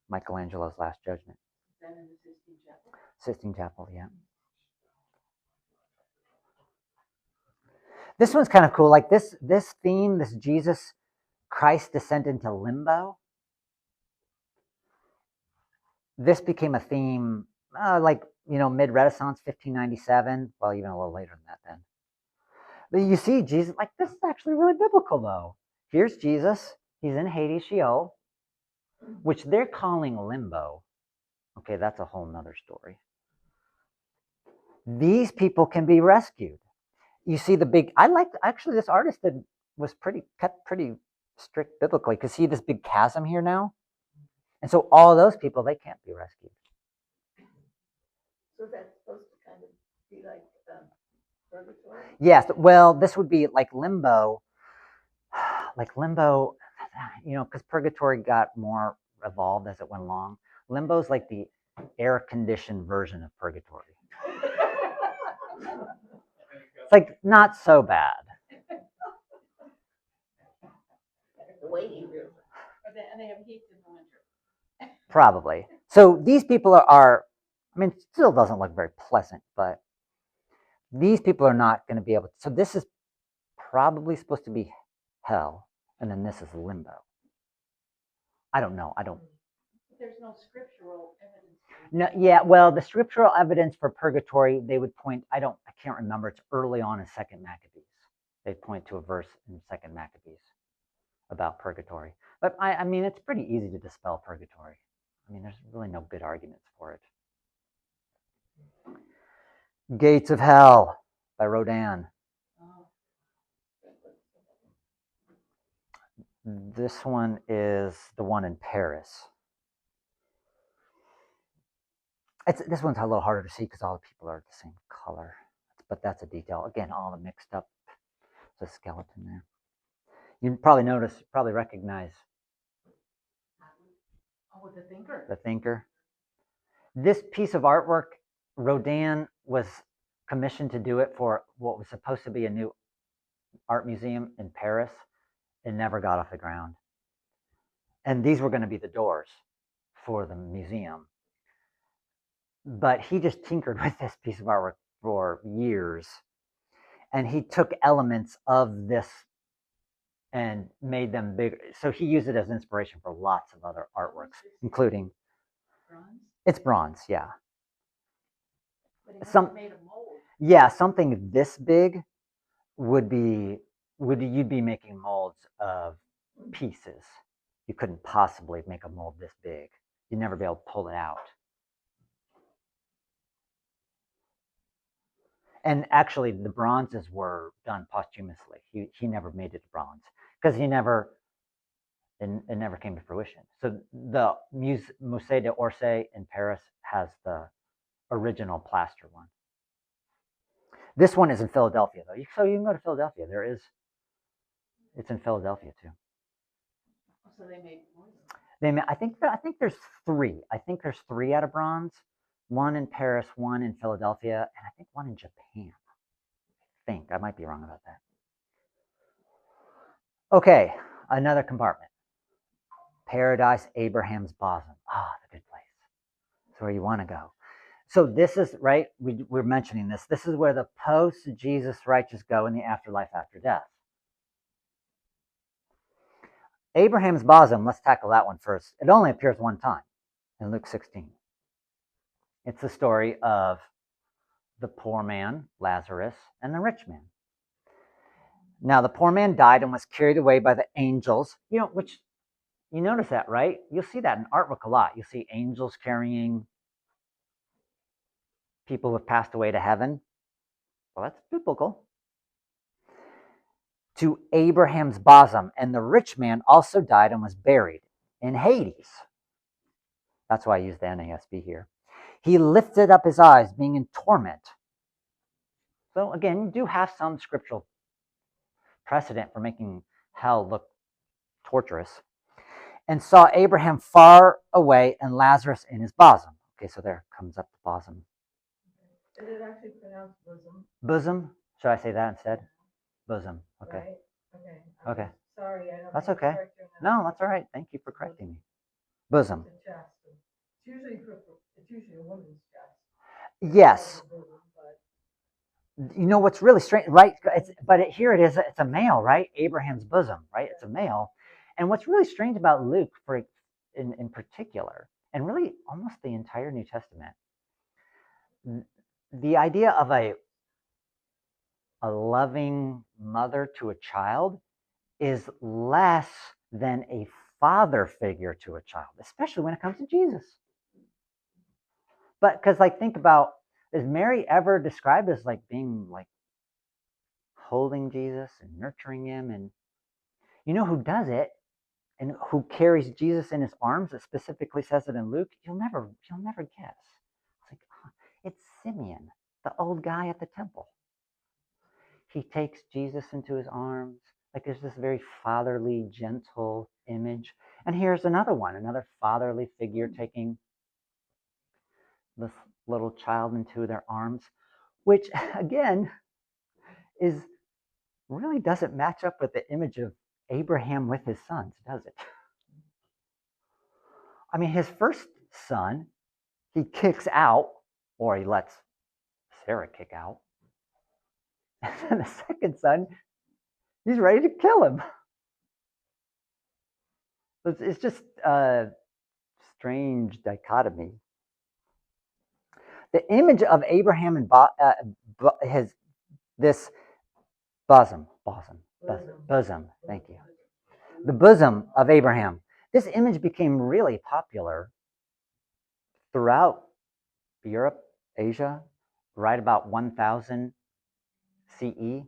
Michelangelo's Last Judgment. Is that in the Sistine Chapel? Sistine Chapel, yeah. This one's kind of cool. Like this theme, this Jesus Christ descent into limbo. This became a theme, like, you know, mid-Renaissance, 1597. Well, even a little later than that then. But you see Jesus, like, this is actually really biblical, though. Here's Jesus. He's in Hades, Sheol, which they're calling limbo. Okay, that's a whole nother story. These people can be rescued. You see the big, actually this artist was kept pretty strict biblically, because see this big chasm here now? And so all those people, they can't be rescued. So that's supposed to kind of be like purgatory? Yes, well, this would be like limbo. Like limbo, you know, because purgatory got more evolved as it went along. Limbo's like the air-conditioned version of purgatory. It's like not so bad. The waiting room. And they have heat in the winter. Probably. So these people are, I mean, it still doesn't look very pleasant, but these people are not going to be able to. So this is probably supposed to be hell, and then this is limbo. I don't know. There's no scriptural evidence. No, yeah, well, the scriptural evidence for purgatory, they would point, I can't remember, it's early on in Second Maccabees. They point to a verse in Second Maccabees about purgatory. But I mean, it's pretty easy to dispel purgatory. I mean, there's really no good arguments for it. Gates of Hell by Rodin. Oh, This one is the one in Paris. This one's a little harder to see because all the people are the same color. But that's a detail. Again, all the mixed up. There's a skeleton there. You probably recognize oh, the thinker. the thinker. This piece of artwork, Rodin was commissioned to do it for what was supposed to be a new art museum in Paris. It never got off the ground. And these were going to be the doors for the museum. But he just tinkered with this piece of artwork for years. And he took elements of this and made them bigger. So he used it as inspiration for lots of other artworks, including, Bronze? it's bronze, yeah. But he must Some- have made a mold. Yeah, something this big you'd be making molds of pieces. You couldn't possibly make a mold this big. You'd never be able to pull it out. And actually, the bronzes were done posthumously. He never made it bronze because it never came to fruition. So the Musée d'Orsay in Paris has the original plaster one. This one is in Philadelphia, though. So you can go to Philadelphia. It's in Philadelphia too. So they made more. I think there's three. I think there's three out of bronze. One in Paris, one in Philadelphia, and I think one in Japan. I might be wrong about that. Okay, another compartment. Paradise, Abraham's bosom. The good place. It's where you want to go. So this is, right, we're mentioning this. This is where the post-Jesus righteous go in the afterlife after death. Abraham's bosom, let's tackle that one first. It only appears one time in Luke 16. It's the story of the poor man, Lazarus, and the rich man. Now, the poor man died and was carried away by the angels, which you notice that, right? You'll see that in artwork a lot. You'll see angels carrying people who have passed away to heaven. Well, that's biblical. To Abraham's bosom, and the rich man also died and was buried in Hades. That's why I use the NASB here. He lifted up his eyes, being in torment. So again, you do have some scriptural precedent for making hell look torturous. And saw Abraham far away and Lazarus in his bosom. Okay, so there comes up the bosom. Is it actually pronounced bosom? Bosom? Should I say that instead? Bosom. Okay. Right? Okay. Okay. Sorry, I don't. That's mean to okay. correct you on No, that. that's all right. Thank you for correcting me. Bosom. It's a chest. It's usually a woman's chest. Yes. Bosom, but You know what's really strange, right? Here it is. It's a male, right? Abraham's bosom, right? It's a male. And what's really strange about Luke, in particular, and really almost the entire New Testament, the idea of a loving mother to a child is less than a father figure to a child, especially when it comes to Jesus. But because, think about, is Mary ever described as being holding Jesus and nurturing him? And you know who does it and who carries Jesus in his arms? It specifically says it in Luke. You'll never guess. It's Simeon, the old guy at the temple. He takes Jesus into his arms. There's this very fatherly, gentle image. And here's another fatherly figure taking this little child into their arms, which again really doesn't match up with the image of Abraham with his sons, does it? I mean, his first son, he kicks out, or he lets Sarah kick out. And then the second son, he's ready to kill him. It's just a strange dichotomy. The image of Abraham and his this bosom. Thank you. The bosom of Abraham. This image became really popular throughout Europe, Asia, right about 1000 CE,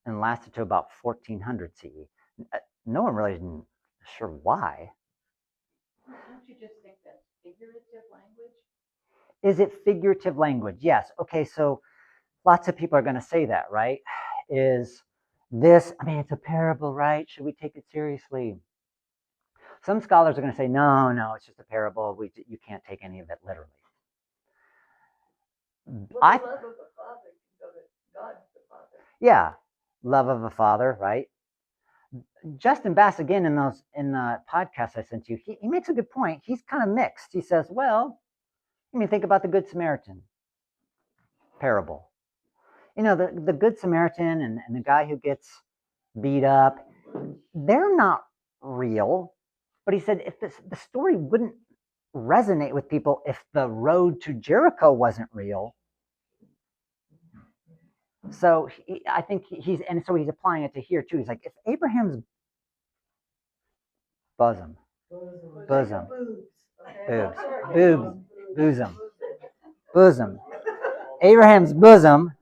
and lasted to about 1400 CE. No one really isn't sure why. Don't you just think that's figurative language? Is it figurative language? Yes. Okay, so lots of people are going to say that, right? Is this, I mean, it's a parable, right? Should we take it seriously? Some scholars are going to say, no, it's just a parable. You can't take any of it literally. Well, the love of a father can go to God the Father. Yeah, love of a father, right? Justin Bass, again, in the podcast I sent you, he makes a good point. He's kind of mixed. He says, well, I mean, think about the Good Samaritan parable. You know, the Good Samaritan and the guy who gets beat up, they're not real. But he said if the story wouldn't resonate with people if the road to Jericho wasn't real. So I think he's applying it to here too. He's like, if Abraham's bosom, Abraham's bosom.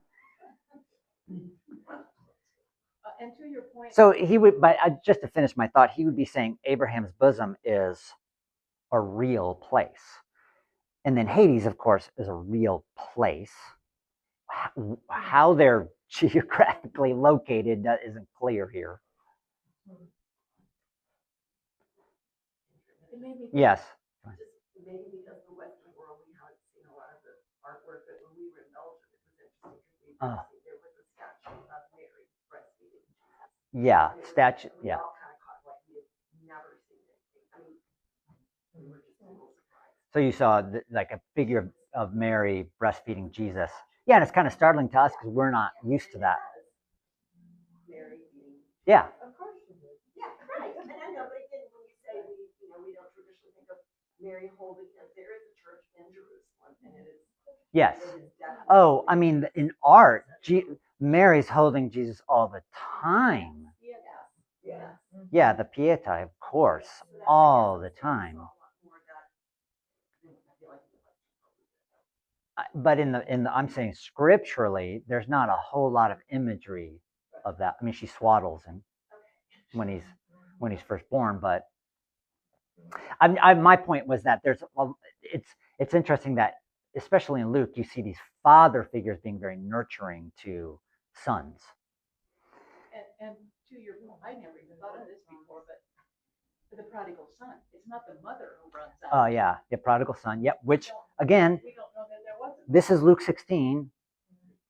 And to your point. So he would, but just to finish my thought, he would be saying Abraham's bosom is a real place. And then Hades, of course, is a real place. How they're geographically located isn't clear here. Yes. Just maybe because the Western world, we haven't seen a lot of the artwork, but when we were in Belgium, it was interesting because there was a statue of Mary breastfeeding Jesus. Yeah, statue. Yeah. We all kind of caught like we had never seen anything. I mean, we were just a little surprised. So you saw like a figure of Mary breastfeeding Jesus. Yeah, and it's kind of startling to us because we're not used to that. Mary being. Yeah. Of course she did. Yeah, right. And I know, but again, when we say we don't traditionally think of Mary holding him. There is a church in Jerusalem, and it is. Yes. It is definitely. Oh, I mean, in art, Mary's holding Jesus all the time. Yeah. Yeah, the Pietà, of course, all the time. But in the I'm saying scripturally, there's not a whole lot of imagery of that. I mean, she swaddles him when he's first born, but my point was that it's interesting that especially in Luke you see these father figures being very nurturing to sons. And to your point, I never even thought of this before, but the prodigal son, it's not the mother who runs out. Oh yeah, the prodigal son. Yep. Which again, we don't know that there was. This is Luke 16.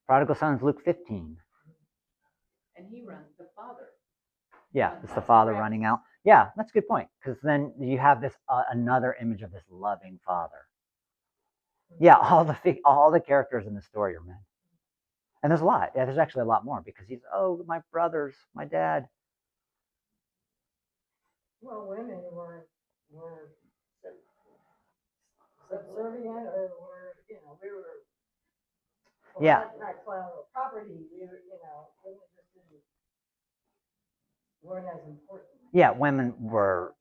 Prodigal son is Luke 15. And he runs the father. Yeah, it's the father running out. Yeah, that's a good point because then you have this another image of this loving father. Yeah, all the characters in the story are men, and there's a lot. Yeah, there's actually a lot more because he's my brothers, my dad. Well, women were subservient, or we were. Yeah. Not collateral property. We were, women just weren't as important. Yeah, women were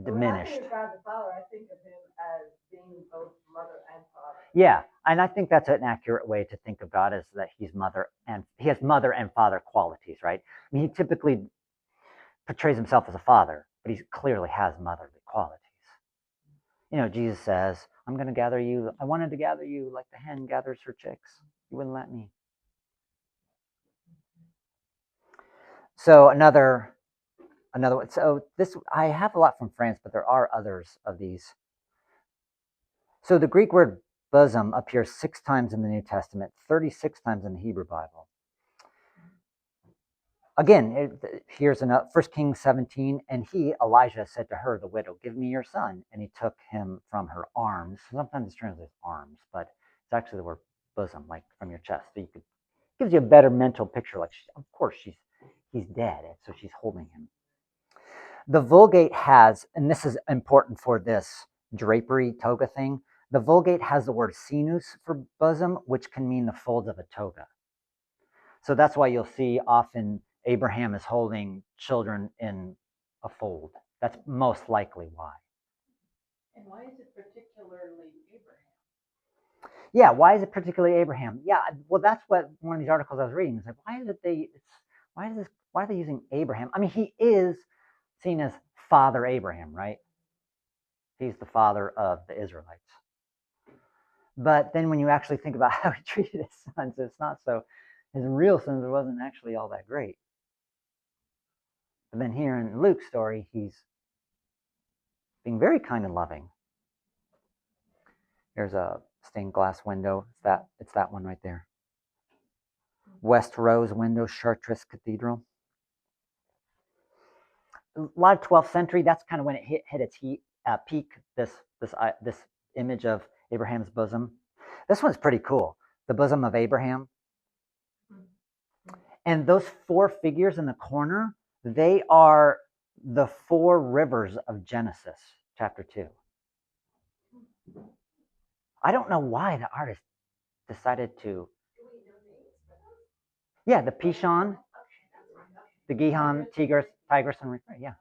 diminished. When I think about the father, I think of him as being both mother and father. Yeah, and I think that's an accurate way to think of God, is that he has mother and father qualities, right? I mean, he typically portrays himself as a father, but he clearly has motherly qualities. Jesus says, I wanted to gather you like the hen gathers her chicks. You wouldn't let me. So another one. So this, I have a lot from France, but there are others of these. So the Greek word bosom appears 6 times in the New Testament, 36 times in the Hebrew Bible. Again, here's 1 Kings 17, and Elijah, said to her, the widow, give me your son. And he took him from her arms. Sometimes it's translated arms, but it's actually the word bosom, like from your chest. So gives you a better mental picture. Like, of course, he's dead, so she's holding him. The Vulgate has, and this is important for this drapery toga thing, The Vulgate has the word sinus for bosom, which can mean the folds of a toga. So that's why you'll see often Abraham is holding children in a fold. That's most likely why. And why is it particularly Abraham? Yeah, why is it particularly Abraham? Yeah, well, that's what one of these articles I was reading. It's like, why are they using Abraham? I mean, he is seen as Father Abraham, right? He's the father of the Israelites. But then when you actually think about how he treated his sons, it's not so. His real sons wasn't actually all that great. But then here in Luke's story, he's being very kind and loving. There's a stained glass window. It's that one right there. West Rose window, Chartres Cathedral. A lot of 12th century. That's kind of when it hit its peak. This image of Abraham's bosom. This one's pretty cool. The bosom of Abraham. And those four figures in the corner, they are the four rivers of Genesis, chapter 2. I don't know why the artist decided to. Yeah, the Pishon, the Gihon, Tigris, and yeah.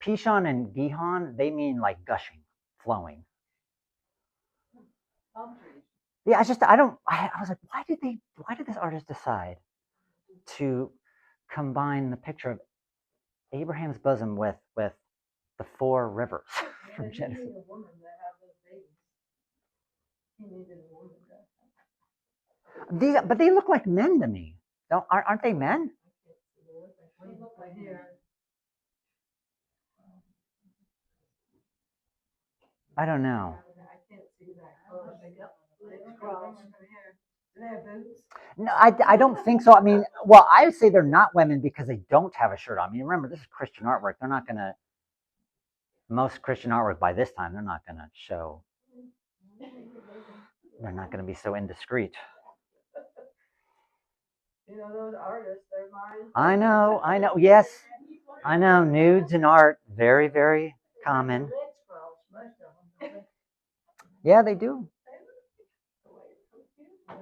Pishon and Gihon, they mean like gushing, flowing. Yeah, I was like, why did this artist decide to combine the picture of Abraham's bosom with the four rivers from Genesis? He needed a woman to have those babies. He needed a woman to. But they look like men to me. Aren't they men? They look like here. I don't know. I can't see that close. It's crossed. Do they have boots? No, I don't think so. I mean, well, I would say they're not women because they don't have a shirt on. I mean, remember, this is Christian artwork. They're not going to, most Christian artwork by this time, they're not going to show, they're not going to be so indiscreet. You know, those artists, they're mine. I know, yes. I know, nudes in art, very, very common. Yeah, they do. And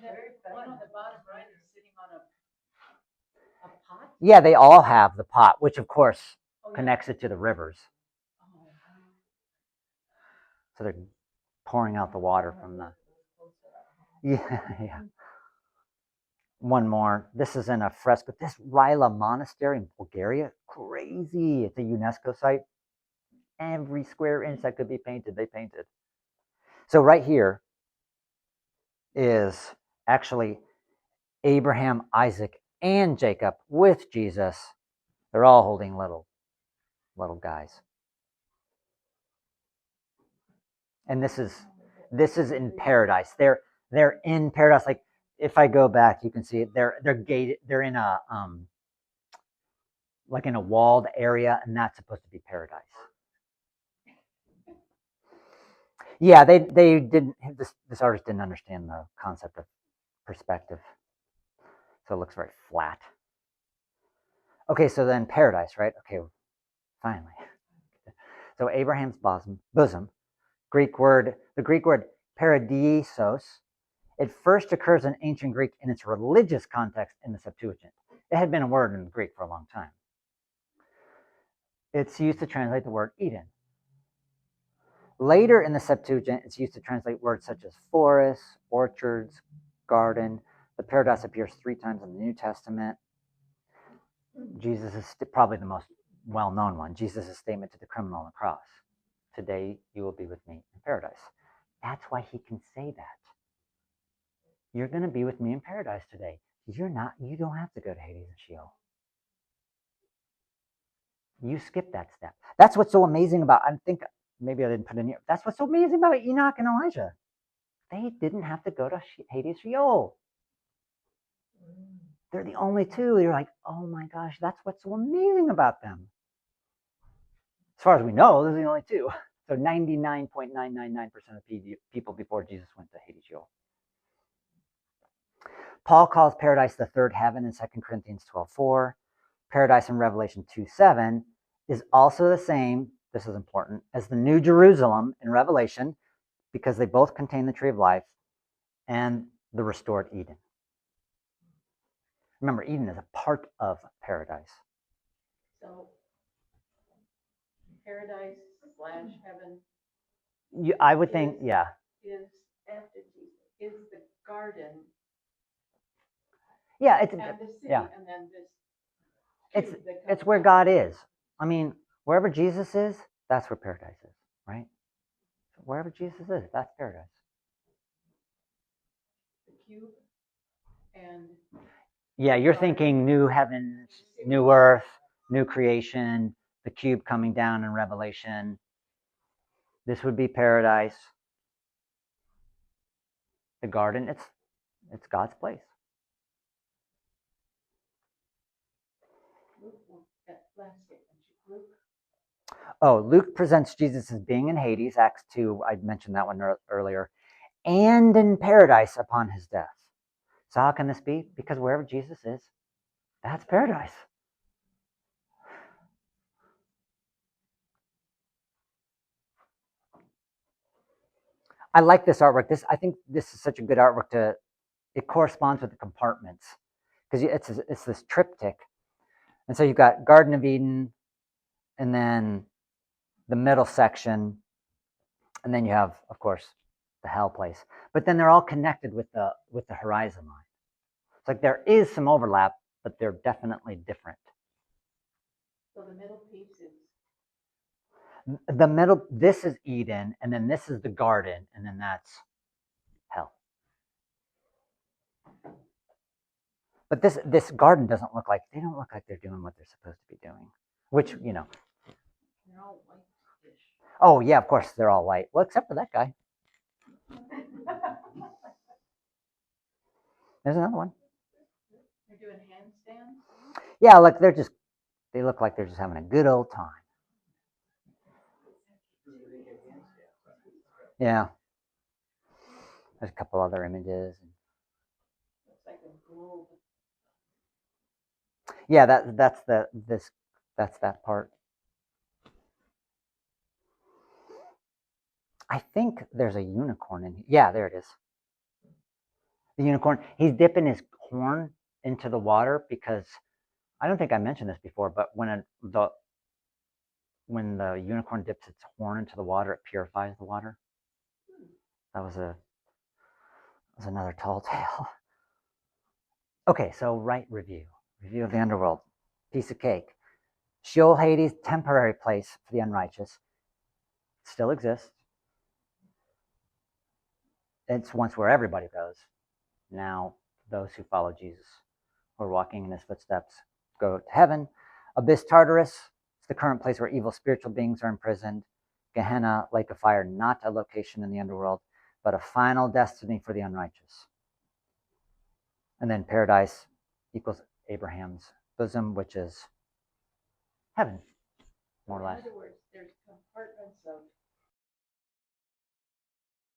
then one on the bottom right is sitting on a pot? Yeah, they all have the pot, which of course connects it to the rivers. So they're pouring out the water from the. Yeah. One more. This is in a fresco. This Rila Monastery in Bulgaria, crazy. It's a UNESCO site. Every square inch that could be painted, they painted. So right here is actually Abraham, Isaac, and Jacob with Jesus. They're all holding little guys. And this is in paradise. They're in paradise. Like if I go back, you can see it. They're gated. They're in a like in a walled area, and that's supposed to be paradise. Yeah, they didn't. This artist didn't understand the concept of perspective, so it looks very flat. Okay, so then paradise, right? Okay, finally. So Abraham's bosom, the Greek word paradisos. It first occurs in ancient Greek in its religious context in the Septuagint. It had been a word in Greek for a long time. It's used to translate the word Eden. Later in the Septuagint, it's used to translate words such as forest, orchards, garden. The paradise appears 3 times in the New Testament. Jesus is probably the most well-known one. Jesus' statement to the criminal on the cross. Today you will be with me in paradise. That's why he can say that. You're going to be with me in paradise today. You don't have to go to Hades and Sheol. You skip that step. That's what's so amazing about, I think, maybe I didn't put it in here. That's what's so amazing about Enoch and Elijah. They didn't have to go to Hades, Sheol. They're the only two. You're like, oh my gosh, that's what's so amazing about them. As far as we know, they're the only two. So 99.999% of people before Jesus went to Hades, Sheol. Paul calls paradise the third heaven in 2 Corinthians 12:4. Paradise in Revelation 2:7 is also the same, this is important, as the New Jerusalem in Revelation, because they both contain the tree of life and the restored Eden. Remember, Eden is a part of paradise. So paradise slash heaven I would think, yeah. is, After Jesus. is the garden Yeah, it's and the city, yeah. and then this. It's cube that it's comes where down. God is. I mean, wherever Jesus is, that's where paradise is, right? Wherever Jesus is, that's paradise. The cube and Yeah, you're thinking new heavens, new earth, new creation, the cube coming down in Revelation. This would be paradise. The garden, it's God's place. Luke, that last statement, Luke. Oh, Luke presents Jesus as being in Hades, Acts 2, I mentioned that one earlier, and in paradise upon his death. So how can this be? Because wherever Jesus is, that's paradise. I like this artwork. I think this is such a good artwork it corresponds with the compartments because it's this triptych. And so you've got Garden of Eden and then the middle section, and then you have, of course, the hell place. But then they're all connected with the horizon line. It's like there is some overlap, but they're definitely different. So the middle piece is, The middle, this is Eden, and then this is the garden, and then that's hell. But this garden they don't look like they're doing what they're supposed to be doing. Which, they're all white-ish. oh yeah, of course they're all white. Well, except for that guy. There's another one. They're doing handstands. Yeah, look, they look like they're just having a good old time. Yeah. There's a couple other images. Looks like a globe. Yeah, that's that part. I think there's a unicorn in here. Yeah, there it is. The unicorn. He's dipping his horn into the water because I don't think I mentioned this before, but when the unicorn dips its horn into the water, it purifies the water. That was another tall tale. Okay, so review of the underworld, piece of cake. Sheol, Hades, temporary place for the unrighteous, still exists. It's once where everybody goes. Now, those who follow Jesus, who are walking in his footsteps, go to heaven. Abyss Tartarus, it's the current place where evil spiritual beings are imprisoned. Gehenna, lake of fire, not a location in the underworld, but a final destiny for the unrighteous. And then paradise equals Abraham's bosom, which is heaven, more or less. In other words, there's compartments of